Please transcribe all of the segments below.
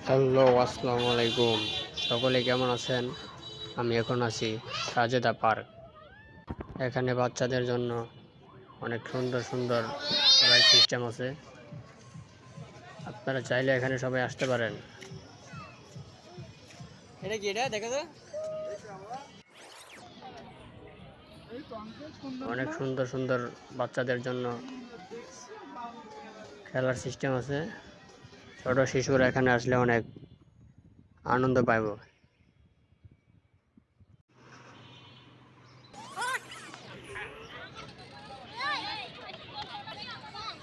Hello, আসসালামু আলাইকুম। সকলে কেমন আছেন? আমি এখন আছি সাজেদা পার্ক। এখানে বাচ্চাদের জন্য অনেক সুন্দর সুন্দর রাইড সিস্টেম আছে। আপনারা চাইলে এখানে সবাই আসতে পারেন। এটা কি এটা দেখো তো অনেক সুন্দর সুন্দর বাচ্চাদের জন্য খেলার সিস্টেম আছে। ছোট শিশুরা এখানে আসলে অনেক আনন্দ পাইব।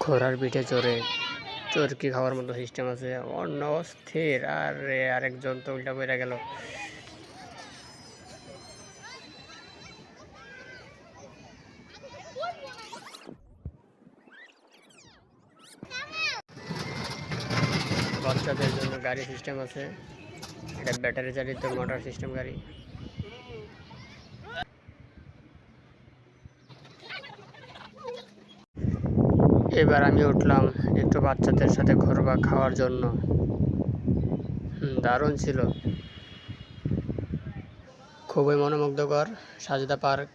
ঘোড়ার পিঠে চড়ে চরকি খাওয়ার মতো সিস্টেম আছে। অন্য অস্থির। আরে আরেকজন তো উল্টা পড়ে গেল। বাচ্চাদের জন্য গাড়ি সিস্টেম আছে। এটা ব্যাটারি চালিত মোটর সিস্টেম গাড়ি। এবার আমি উঠলাম একটু বাচ্চাদের সাথে ঘোরবা খাওয়ার জন্য। দারুণ ছিল। খুবই মনোমুগ্ধকর সাজেদা পার্ক।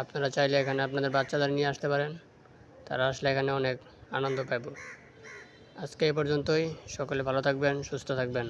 আপনারা চাইলে এখানে আপনাদের বাচ্চাদের নিয়ে আসতে পারেন। তারা আসলে এখানে অনেক আনন্দ পাবে। আজকে এই পর্যন্তই। সকলে ভালো থাকবেন, সুস্থ থাকবেন।